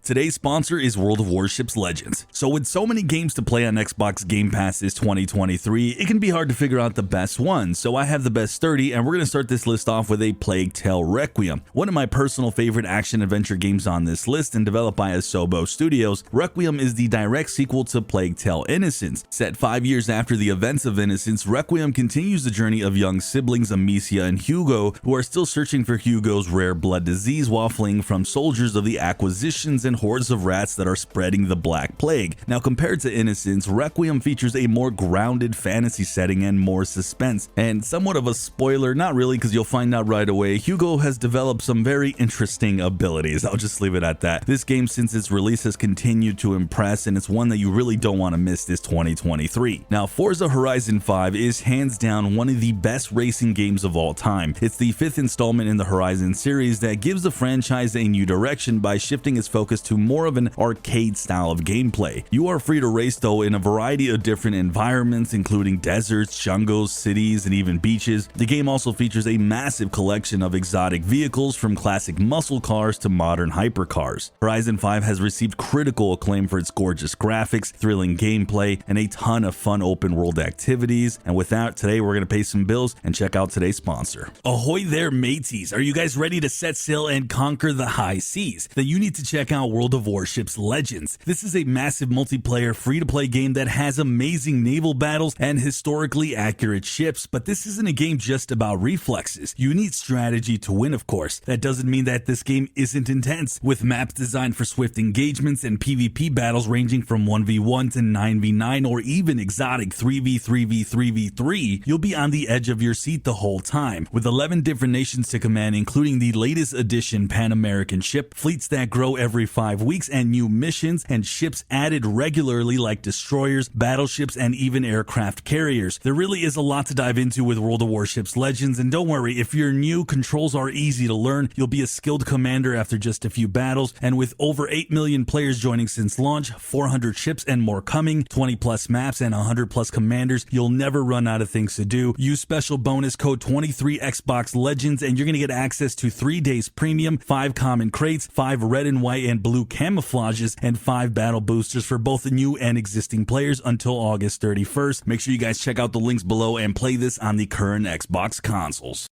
Today's sponsor is World of Warships Legends. So with so many games to play on Xbox Game Pass this 2023, it can be hard to figure out the best one. So I have the best 30, and we're going to start this list off with A Plague Tale Requiem. One of my personal favorite action-adventure games on this list and developed by Asobo Studios, Requiem is the direct sequel to Plague Tale Innocence. Set 5 years after the events of Innocence, Requiem continues the journey of young siblings Amicia and Hugo, who are still searching for Hugo's rare blood disease while fleeing from soldiers of the Acquisitions and hordes of rats that are spreading the Black Plague. Now, compared to Innocence, Requiem features a more grounded fantasy setting and more suspense. And somewhat of a spoiler, not really, because you'll find out right away, Hugo has developed some very interesting abilities. I'll just leave it at that. This game, since its release, has continued to impress, and it's one that you really don't want to miss this 2023. Now, Forza Horizon 5 is hands down one of the best racing games of all time. It's the 5th installment in the Horizon series that gives the franchise a new direction by shifting its focus to more of an arcade style of gameplay. You are free to race though in a variety of different environments, including deserts, jungles, cities, and even beaches. The game also features a massive collection of exotic vehicles, from classic muscle cars to modern hypercars. Horizon 5 has received critical acclaim for its gorgeous graphics, thrilling gameplay, and a ton of fun open world activities. And with that, today we're going to pay some bills and check out today's sponsor. Ahoy there, mateys! Are you guys ready to set sail and conquer the high seas? Then you need to check out World of Warships Legends. This is a massive multiplayer free-to-play game that has amazing naval battles and historically accurate ships, but this isn't a game just about reflexes. You need strategy to win, of course. That doesn't mean that this game isn't intense. With maps designed for swift engagements and PvP battles ranging from 1v1 to 9v9 or even exotic 3v3v3v3, you'll be on the edge of your seat the whole time. With 11 different nations to command, including the latest edition Pan-American ship, fleets that grow every 5 weeks, and new missions and ships added regularly like destroyers, battleships, and even aircraft carriers. There really is a lot to dive into with World of Warships Legends, and don't worry, if you're new, controls are easy to learn. You'll be a skilled commander after just a few battles, and with over 8 million players joining since launch, 400 ships and more coming, 20 plus maps, and 100 plus commanders, you'll never run out of things to do. Use special bonus code 23Xbox Legends and you're going to get access to 3 days premium, 5 common crates, 5 red and white and blue camouflages, and 5 battle boosters for both new and existing players until August 31st. Make sure you guys check out the links below and play this on the current Xbox consoles.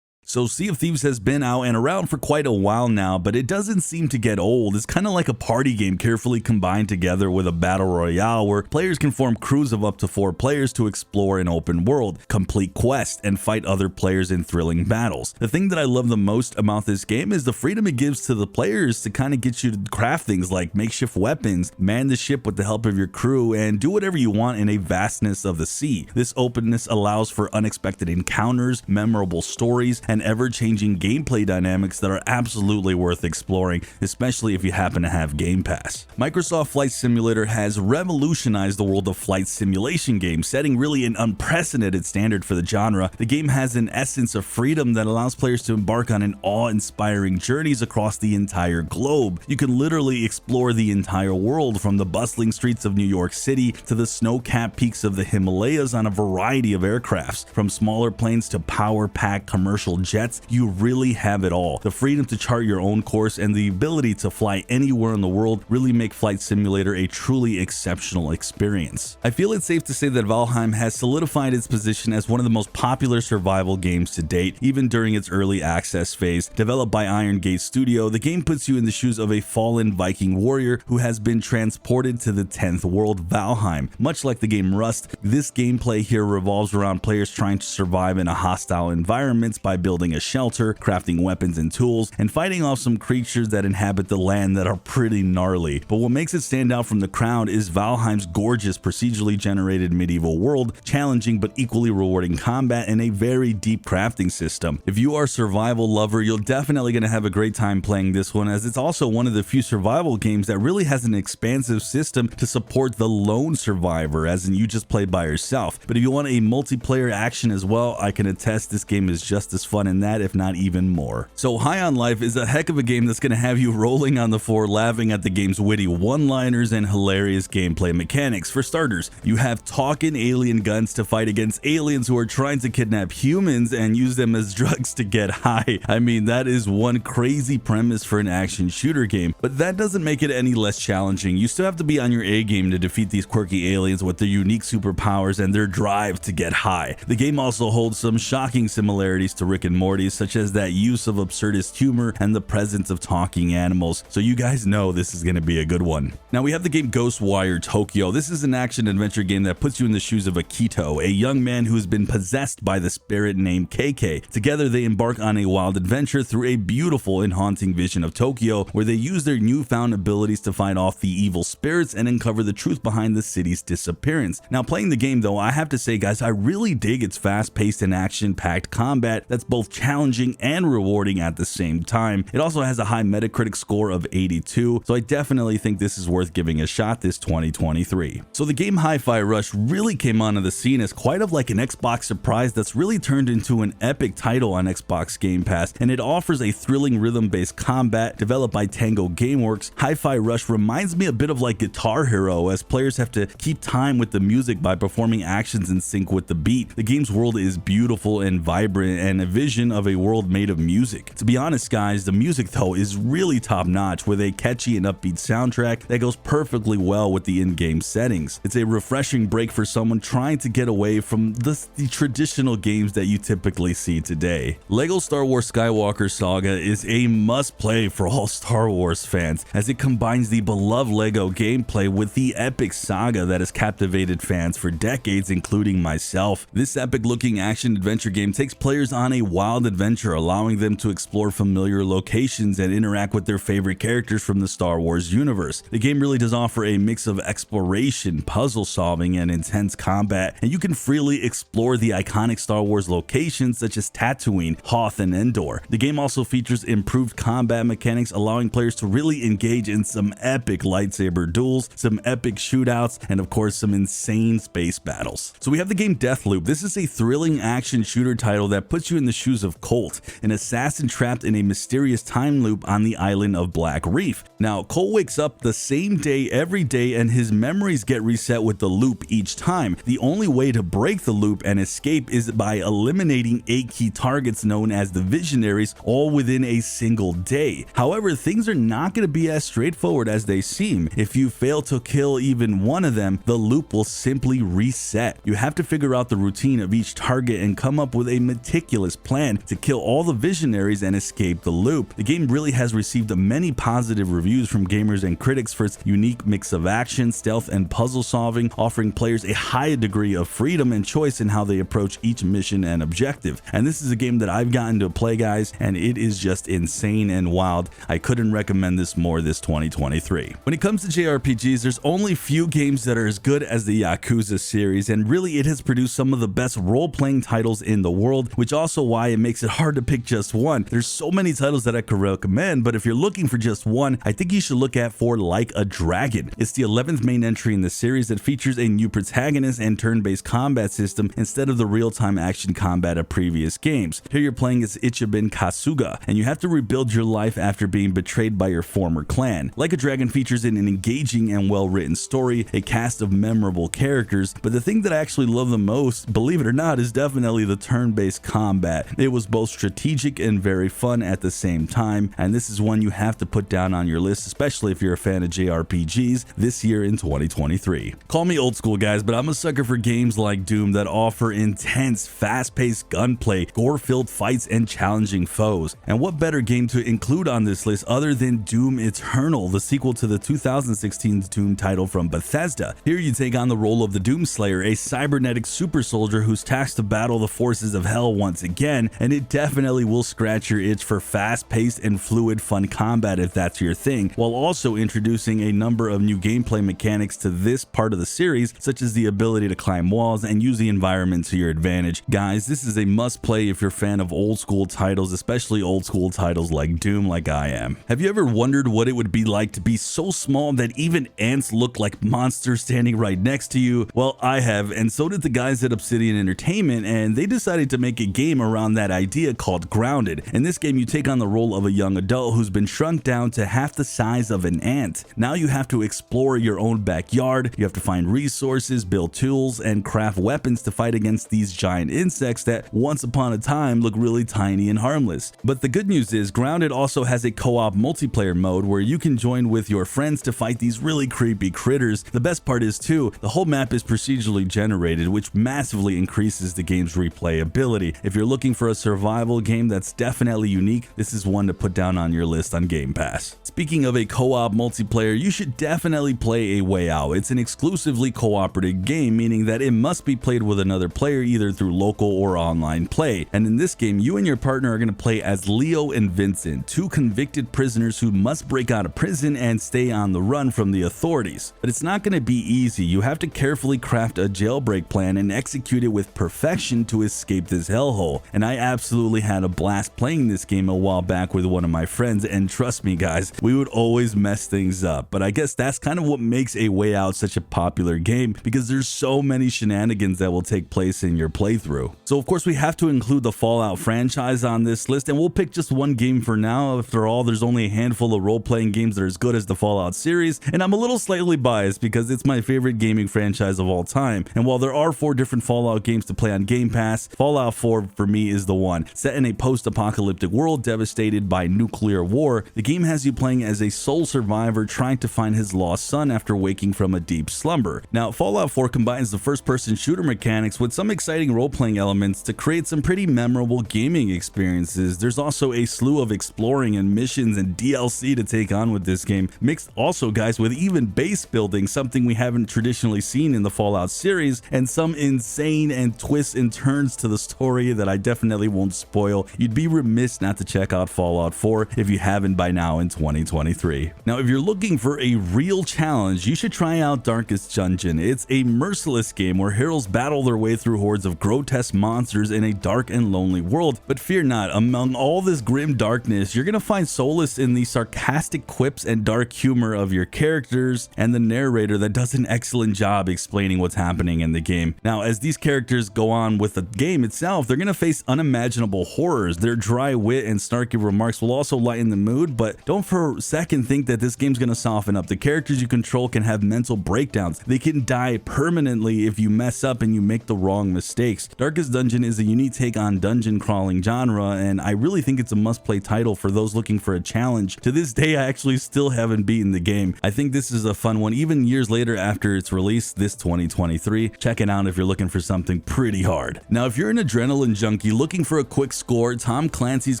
So Sea of Thieves has been out and around for quite a while now, but it doesn't seem to get old. It's kind of like a party game carefully combined together with a battle royale where players can form crews of up to 4 players to explore an open world, complete quests, and fight other players in thrilling battles. The thing that I love the most about this game is the freedom it gives to the players to kind of get you to craft things like makeshift weapons, man the ship with the help of your crew, and do whatever you want in a vastness of the sea. This openness allows for unexpected encounters, memorable stories, and ever-changing gameplay dynamics that are absolutely worth exploring, especially if you happen to have Game Pass. Microsoft Flight Simulator has revolutionized the world of flight simulation games, setting really an unprecedented standard for the genre. The game has an essence of freedom that allows players to embark on an awe-inspiring journeys across the entire globe. You can literally explore the entire world, from the bustling streets of New York City to the snow-capped peaks of the Himalayas on a variety of aircrafts. From smaller planes to power-packed commercial jets, you really have it all. The freedom to chart your own course and the ability to fly anywhere in the world really make Flight Simulator a truly exceptional experience. I feel it's safe to say that Valheim has solidified its position as one of the most popular survival games to date, even during its early access phase. Developed by Iron Gate Studio, the game puts you in the shoes of a fallen Viking warrior who has been transported to the 10th world, Valheim. Much like the game Rust, this gameplay here revolves around players trying to survive in a hostile environment by building a shelter, crafting weapons and tools, and fighting off some creatures that inhabit the land that are pretty gnarly. But what makes it stand out from the crowd is Valheim's gorgeous procedurally generated medieval world, challenging but equally rewarding combat, and a very deep crafting system. If you are a survival lover, you're definitely going to have a great time playing this one, as it's also one of the few survival games that really has an expansive system to support the lone survivor, as in you just play by yourself. But if you want a multiplayer action as well, I can attest this game is just as fun fun in that, if not even more. So High on Life is a heck of a game that's going to have you rolling on the floor laughing at the game's witty one-liners and hilarious gameplay mechanics. For starters, you have talking alien guns to fight against aliens who are trying to kidnap humans and use them as drugs to get high. I mean, that is one crazy premise for an action shooter game, but that doesn't make it any less challenging. You still have to be on your A game to defeat these quirky aliens with their unique superpowers and their drive to get high. The game also holds some shocking similarities to Rick and Morty, such as that use of absurdist humor and the presence of talking animals, so you guys know this is going to be a good one. Now we have the game Ghostwire Tokyo. This is an action adventure game that puts you in the shoes of Akito, a young man who has been possessed by the spirit named KK. Together they embark on a wild adventure through a beautiful and haunting vision of Tokyo, where they use their newfound abilities to fight off the evil spirits and uncover the truth behind the city's disappearance. Now playing the game though, I have to say guys, I really dig its fast-paced and action-packed combat that's both challenging and rewarding at the same time. It also has a high Metacritic score of 82, so I definitely think this is worth giving a shot this 2023. So the game Hi-Fi Rush really came onto the scene as quite of like an Xbox surprise that's really turned into an epic title on Xbox Game Pass, and it offers a thrilling rhythm-based combat developed by Tango Gameworks. Hi-Fi Rush reminds me a bit of like Guitar Hero, as players have to keep time with the music by performing actions in sync with the beat. The game's world is beautiful and vibrant, and a vision of a world made of music. To be honest guys, the music though is really top notch, with a catchy and upbeat soundtrack that goes perfectly well with the in-game settings. It's a refreshing break for someone trying to get away from the traditional games that you typically see today. LEGO Star Wars Skywalker Saga is a must-play for all Star Wars fans, as it combines the beloved LEGO gameplay with the epic saga that has captivated fans for decades, including myself. This epic-looking action-adventure game takes players on a wild adventure, allowing them to explore familiar locations and interact with their favorite characters from the Star Wars universe. The game really does offer a mix of exploration, puzzle solving, and intense combat, and you can freely explore the iconic Star Wars locations such as Tatooine, Hoth, and Endor. The game also features improved combat mechanics, allowing players to really engage in some epic lightsaber duels, some epic shootouts, and of course some insane space battles. So we have the game Deathloop. This is a thrilling action shooter title that puts you in the shoes of Colt, an assassin trapped in a mysterious time loop on the island of Black Reef. Now Colt wakes up the same day every day, and his memories get reset with the loop each time. The only way to break the loop and escape is by eliminating 8 key targets known as the Visionaries, all within a single day. However, things are not going to be as straightforward as they seem. If you fail to kill even one of them, the loop will simply reset. You have to figure out the routine of each target and come up with a meticulous plan to kill all the Visionaries and escape the loop. The game really has received many positive reviews from gamers and critics for its unique mix of action, stealth, and puzzle solving, offering players a high degree of freedom and choice in how they approach each mission and objective. And this is a game that I've gotten to play guys, and it is just insane and wild. I couldn't recommend this more this 2023. When it comes to JRPGs, there's only few games that are as good as the Yakuza series, and really it has produced some of the best role-playing titles in the world, which also why it makes it hard to pick just one. There's so many titles that I could recommend, but if you're looking for just one, I think you should look at For Like a Dragon. It's the 11th main entry in the series that features a new protagonist and turn-based combat system instead of the real-time action combat of previous games. Here you're playing as Ichiban Kasuga, and you have to rebuild your life after being betrayed by your former clan. Like a Dragon features an engaging and well-written story, a cast of memorable characters, but the thing that I actually love the most, believe it or not, is definitely the turn-based combat. It was both strategic and very fun at the same time, and this is one you have to put down on your list, especially if you're a fan of JRPGs this year in 2023. Call me old school guys, but I'm a sucker for games like Doom that offer intense, fast-paced gunplay, gore-filled fights, and challenging foes. And what better game to include on this list other than Doom Eternal, the sequel to the 2016 Doom title from Bethesda. Here you take on the role of the Doomslayer, a cybernetic super soldier who's tasked to battle the forces of hell once again, and it definitely will scratch your itch for fast-paced and fluid fun combat if that's your thing, while also introducing a number of new gameplay mechanics to this part of the series, such as the ability to climb walls and use the environment to your advantage. Guys, this is a must-play if you're a fan of old school titles, especially old school titles like Doom, like I am. Have you ever wondered what it would be like to be so small that even ants look like monsters standing right next to you? Well, I have, and so did the guys at Obsidian Entertainment, and they decided to make a game around on that idea called Grounded. In this game, you take on the role of a young adult who's been shrunk down to half the size of an ant. Now you have to explore your own backyard, you have to find resources, build tools, and craft weapons to fight against these giant insects that once upon a time look really tiny and harmless. But the good news is Grounded also has a co-op multiplayer mode where you can join with your friends to fight these really creepy critters. The best part is too, the whole map is procedurally generated, which massively increases the game's replayability. If you're looking for a survival game that's definitely unique, this is one to put down on your list on Game Pass. Speaking of a co-op multiplayer, you should definitely play A Way Out. It's an exclusively cooperative game, meaning that it must be played with another player either through local or online play. And in this game, you and your partner are going to play as Leo and Vincent, two convicted prisoners who must break out of prison and stay on the run from the authorities. But it's not going to be easy. You have to carefully craft a jailbreak plan and execute it with perfection to escape this hellhole. And I absolutely had a blast playing this game a while back with one of my friends, and trust me guys, we would always mess things up. But I guess that's kind of what makes A Way Out such a popular game, because there's so many shenanigans that will take place in your playthrough. So of course we have to include the Fallout franchise on this list, and we'll pick just one game for now. After all, there's only a handful of role-playing games that are as good as the Fallout series, and I'm a little slightly biased because it's my favorite gaming franchise of all time. And while there are 4 different Fallout games to play on Game Pass, Fallout 4 for me is the one. Set in a post-apocalyptic world devastated by nuclear war, the game has you playing as a sole survivor trying to find his lost son after waking from a deep slumber. Now, Fallout 4 combines the first-person shooter mechanics with some exciting role-playing elements to create some pretty memorable gaming experiences. There's also a slew of exploring and missions and DLC to take on with this game, mixed also guys with even base building, something we haven't traditionally seen in the Fallout series, and some insane and twists and turns to the story that I definitely won't spoil. You'd be remiss not to check out Fallout 4 if you haven't by now in 2023. Now, if you're looking for a real challenge, you should try out Darkest Dungeon. It's a merciless game where heroes battle their way through hordes of grotesque monsters in a dark and lonely world. But fear not, among all this grim darkness, you're gonna find solace in the sarcastic quips and dark humor of your characters and the narrator that does an excellent job explaining what's happening in the game. Now, as these characters go on with the game itself, they're gonna face unimaginable horrors. Their dry wit and snarky remarks will also lighten the mood, but don't for a second think that this game's gonna soften up. The characters you control can have mental breakdowns. They can die permanently if you mess up and you make the wrong mistakes. Darkest Dungeon is a unique take on dungeon crawling genre, and I really think it's a must-play title for those looking for a challenge. To this day, I actually still haven't beaten the game. I think this is a fun one, even years later after its release this 2023. Check it out if you're looking for something pretty hard. Now, if you're an adrenaline junkie looking for a quick score, Tom Clancy's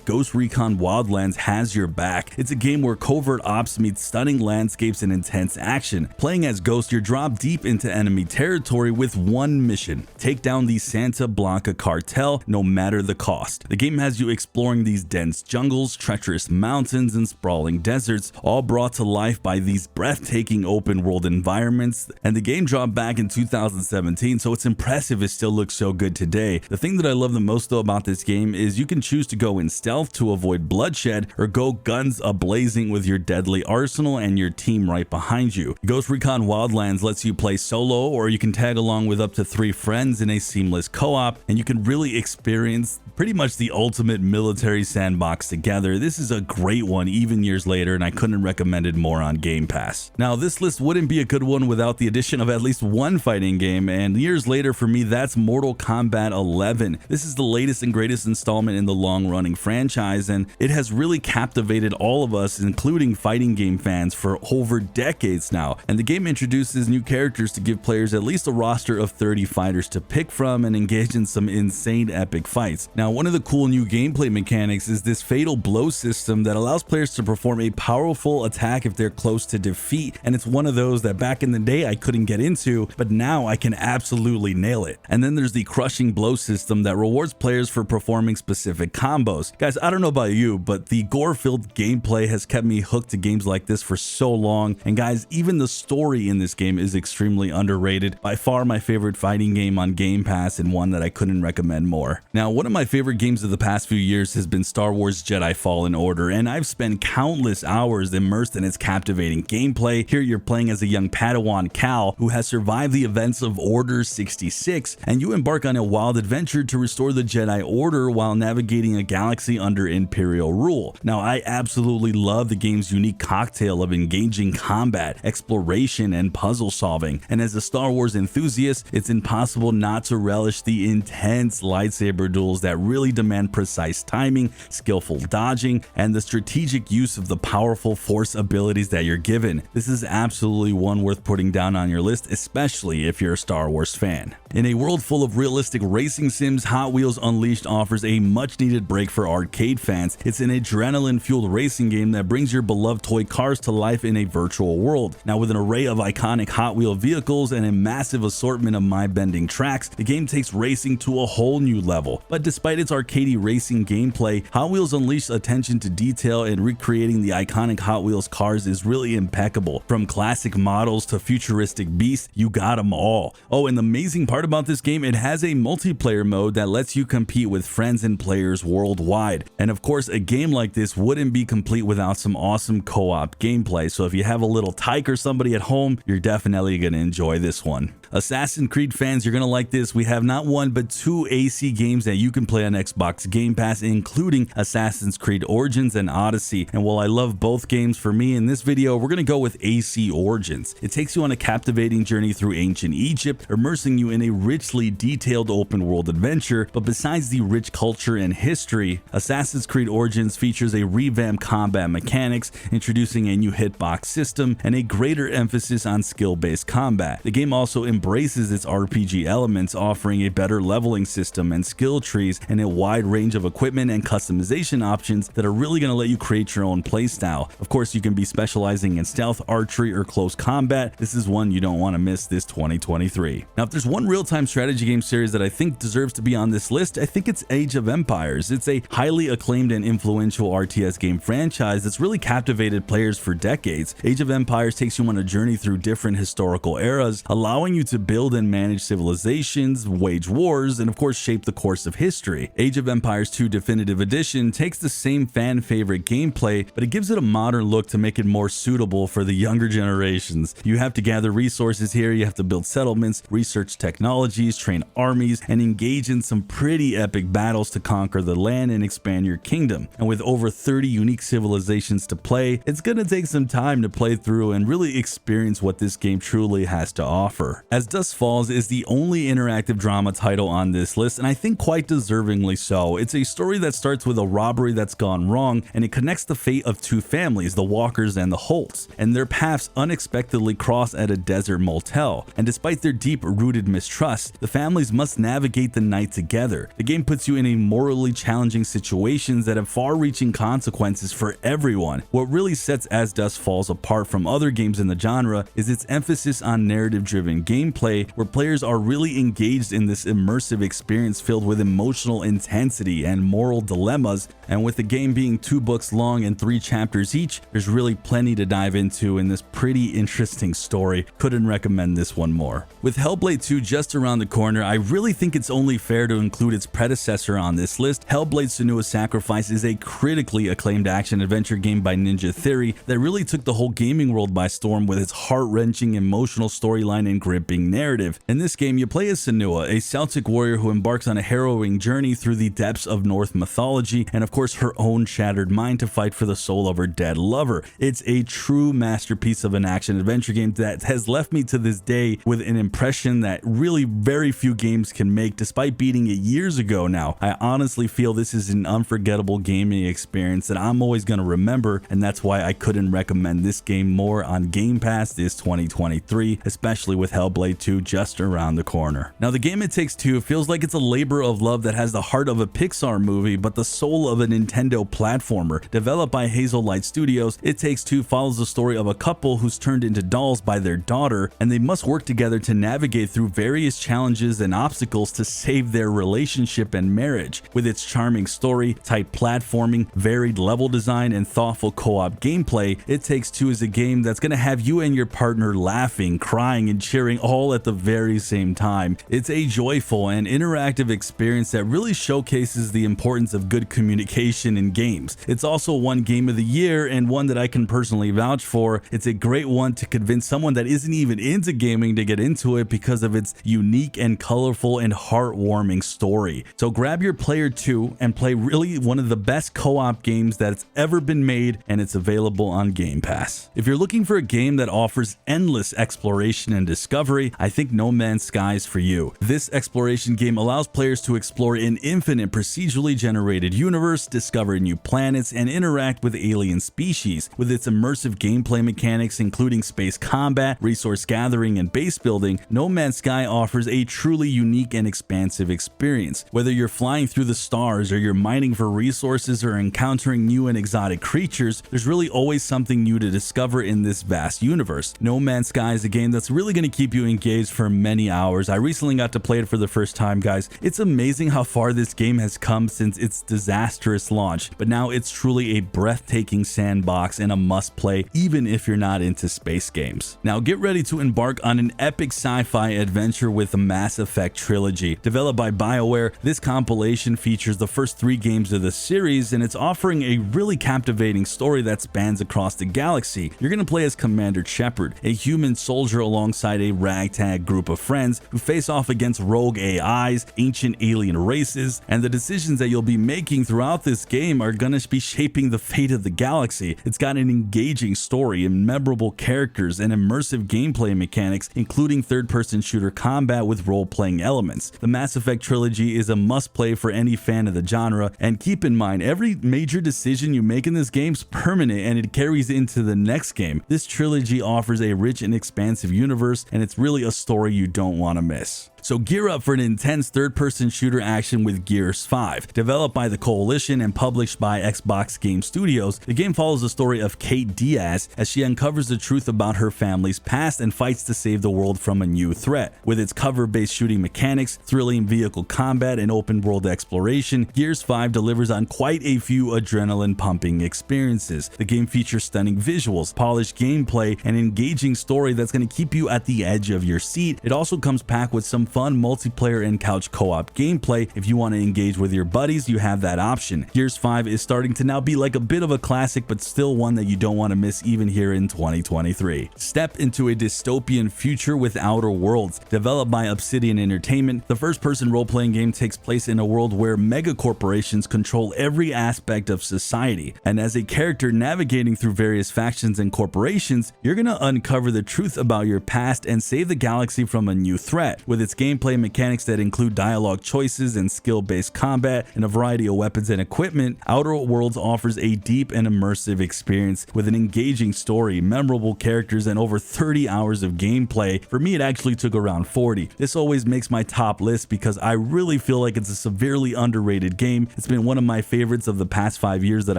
Ghost Recon Wildlands has your back. It's a game where covert ops meets stunning landscapes and intense action. Playing as Ghost, you're dropped deep into enemy territory with one mission: take down the Santa Blanca cartel, no matter the cost. The game has you exploring these dense jungles, treacherous mountains, and sprawling deserts, all brought to life by these breathtaking open world environments. And the game dropped back in 2017, so it's impressive it still looks so good today. The thing that I love the most though about this game is you can choose to go in stealth to avoid bloodshed, or go guns a-blazing with your deadly arsenal and your team right behind you. Ghost Recon Wildlands lets you play solo, or you can tag along with up to 3 friends in a seamless co-op, and you can really experience pretty much the ultimate military sandbox together. This is a great one even years later, and I couldn't recommend it more on Game Pass. Now, this list wouldn't be a good one without the addition of at least one fighting game, and years later for me, that's Mortal Kombat 11. This is the latest and greatest installment in the long-running franchise, and it has really captivated all of us, including fighting game fans, for over decades now. And the game introduces new characters to give players at least a roster of 30 fighters to pick from and engage in some insane epic fights. Now, one of the cool new gameplay mechanics is this fatal blow system that allows players to perform a powerful attack if they're close to defeat, and it's one of those that back in the day I couldn't get into, but now I can absolutely nail it. And then there's the crushing blow system that rewards players for performing specific combos. Guys, I don't know about you, but the gore-filled gameplay has kept me hooked to games like this for so long, and guys, even the story in this game is extremely underrated. By far my favorite fighting game on Game Pass, and one that I couldn't recommend more. Now, one of my favorite games of the past few years has been Star Wars Jedi Fallen Order, and I've spent countless hours immersed in its captivating gameplay. Here you're playing as a young Padawan Cal who has survived the events of Order 66, and you embark on a wild adventure to restore the Jedi Jedi Order while navigating a galaxy under Imperial rule. Now, I absolutely love the game's unique cocktail of engaging combat, exploration, and puzzle solving, and as a Star Wars enthusiast, it's impossible not to relish the intense lightsaber duels that really demand precise timing, skillful dodging, and the strategic use of the powerful Force abilities that you're given. This is absolutely one worth putting down on your list, especially if you're a Star Wars fan. In a world full of realistic racing sims, Hot Wheels Unleashed offers a much-needed break for arcade fans. It's an adrenaline-fueled racing game that brings your beloved toy cars to life in a virtual world. Now, with an array of iconic Hot Wheel vehicles and a massive assortment of mind-bending tracks, the game takes racing to a whole new level. But despite its arcadey racing gameplay, Hot Wheels Unleashed attention to detail and recreating the iconic Hot Wheels cars is really impeccable. From classic models to futuristic beasts, you got them all. Oh, and the amazing part about this game, it has a multiplayer mode that lets you compete with friends and players worldwide. And of course, a game like this wouldn't be complete without some awesome co-op gameplay. So if you have a little tyke or somebody at home, you're definitely going to enjoy this one. Assassin's Creed fans, you're going to like this. We have not one but two AC games that you can play on Xbox Game Pass, including Assassin's Creed Origins and Odyssey. And while I love both games, for me in this video, we're going to go with AC Origins. It takes you on a captivating journey through ancient Egypt, immersing you in a richly detailed open world adventure. But besides the rich culture and history, Assassin's Creed Origins features a revamped combat mechanics, introducing a new hitbox system and a greater emphasis on skill-based combat. The game also embraces its RPG elements, offering a better leveling system and skill trees and a wide range of equipment and customization options that are really going to let you create your own playstyle. Of course, you can be specializing in stealth, archery, or close combat. This is one you don't want to miss this 2023. Now, if there's one real-time strategy game series that I think deserves to be on this list, I think it's Age of Empires. It's a highly acclaimed and influential RTS game franchise that's really captivated players for decades. Age of Empires takes you on a journey through different historical eras, allowing you to build and manage civilizations, wage wars, and of course shape the course of history. Age of Empires 2 Definitive Edition takes the same fan favorite gameplay, but it gives it a modern look to make it more suitable for the younger generations. You have to gather resources here, you have to build settlements, research technologies, train armies, and engage in some pretty epic battles to conquer the land and expand your kingdom. And with over 30 unique civilizations to play, it's gonna take some time to play through and really experience what this game truly has to offer. As Dusk Falls is the only interactive drama title on this list, and I think quite deservingly so. It's a story that starts with a robbery that's gone wrong, and it connects the fate of two families, the Walkers and the Holts, and their paths unexpectedly cross at a desert motel. And despite their deep-rooted mistrust, the families must navigate the night together. The game puts you in a morally challenging situations that have far-reaching consequences for everyone. What really sets As Dusk Falls apart from other games in the genre is its emphasis on narrative-driven gameplay, where players are really engaged in this immersive experience filled with emotional intensity and moral dilemmas. And with the game being 2 books long and 3 chapters each, there's really plenty to dive into in this pretty interesting story. Couldn't recommend this one more. With Hellblade 2 just around the corner, I really think it's only fair to include its predecessor on this list. Hellblade: Senua's Sacrifice is a critically acclaimed action-adventure game by Ninja Theory that really took the whole gaming world by storm with its heart-wrenching emotional storyline and gripping narrative. In this game, you play as Senua, a Celtic warrior who embarks on a harrowing journey through the depths of Norse mythology and of course her own shattered mind to fight for the soul of her dead lover. It's a true masterpiece of an action-adventure game that has left me to this day with an impression that really very few games can make, despite beating it years ago now. I honestly feel this is an unforgettable gaming experience that I'm always going to remember, and that's why I couldn't recommend this game more on Game Pass this 2023, especially with Hellblade 2 just around the corner. Now, the game It Takes Two feels like it's a labor of love that has the heart of a Pixar movie but the soul of a Nintendo platformer. Developed by Hazel Light Studios, It Takes Two follows the story of a couple who's turned into dolls by their daughter, and they must work together to navigate through various challenges and obstacles to save their relationship and marriage. With its charming story, tight platforming, varied level design, and thoughtful co-op gameplay, It Takes Two is a game that's going to have you and your partner laughing, crying, and cheering all at the very same time. It's a joyful and interactive experience that really showcases the importance of good communication in games. It's also one game of the year and one that I can personally vouch for. It's a great one to convince someone that isn't even into gaming to get into it because of its unique and colorful and heartwarming story. free. So grab your Player 2 and play really one of the best co-op games that's ever been made, and it's available on Game Pass. If you're looking for a game that offers endless exploration and discovery, I think No Man's Sky is for you. This exploration game allows players to explore an infinite procedurally generated universe, discover new planets, and interact with alien species. With its immersive gameplay mechanics including space combat, resource gathering, and base building, No Man's Sky offers a truly unique and expansive experience. Whether you're flying through the stars or you're mining for resources or encountering new and exotic creatures, there's really always something new to discover in this vast universe. No Man's Sky is a game that's really going to keep you engaged for many hours. I recently got to play it for the first time, guys. It's amazing how far this game has come since its disastrous launch, but now it's truly a breathtaking sandbox and a must-play even if you're not into space games. Now get ready to embark on an epic sci-fi adventure with the Mass Effect Trilogy. Developed by BioWare, this compilation features the first 3 games of the series, and it's offering a really captivating story that spans across the galaxy. You're going to play as Commander Shepard, a human soldier alongside a ragtag group of friends who face off against rogue AIs, ancient alien races, and the decisions that you'll be making throughout this game are going to be shaping the fate of the galaxy. It's got an engaging story and memorable characters and immersive gameplay mechanics, including third-person shooter combat with role-playing elements. The Mass Effect Trilogy is a must-play for any fan of the genre, and keep in mind, every major decision you make in this game is permanent and it carries into the next game. This trilogy offers a rich and expansive universe, and it's really a story you don't want to miss. So gear up for an intense third-person shooter action with Gears 5. Developed by the Coalition and published by Xbox Game Studios, the game follows the story of Kate Diaz as she uncovers the truth about her family's past and fights to save the world from a new threat. With its cover-based shooting mechanics, thrilling vehicle combat, and open-world exploration, Gears 5 delivers on quite a few adrenaline-pumping experiences. The game features stunning visuals, polished gameplay, and an engaging story that's going to keep you at the edge of your seat. It also comes packed with some fun multiplayer and couch co-op gameplay. If you want to engage with your buddies, you have that option. Gears 5 is starting to now be like a bit of a classic, but still one that you don't want to miss even here in 2023. Step into a dystopian future with Outer Worlds. Developed by Obsidian Entertainment, the first-person role-playing game takes place in a world where megacorporations control every aspect of society. And as a character navigating through various factions and corporations, you're going to uncover the truth about your past and save the galaxy from a new threat. With its gameplay mechanics that include dialogue choices and skill-based combat and a variety of weapons and equipment, Outer Worlds offers a deep and immersive experience with an engaging story, memorable characters, and over 30 hours of gameplay. For me, it actually took around 40. This always makes my top list because I really feel like it's a severely underrated game. It's been one of my favorites of the past 5 years that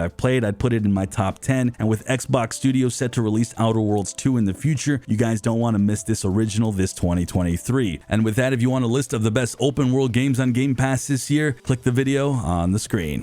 I've played. I'd put it in my top 10, and with Xbox Studios set to release Outer Worlds 2 in the future, you guys don't want to miss this original this 2023. And with that, if you want a list of the best open world games on Game Pass this year, click the video on the screen.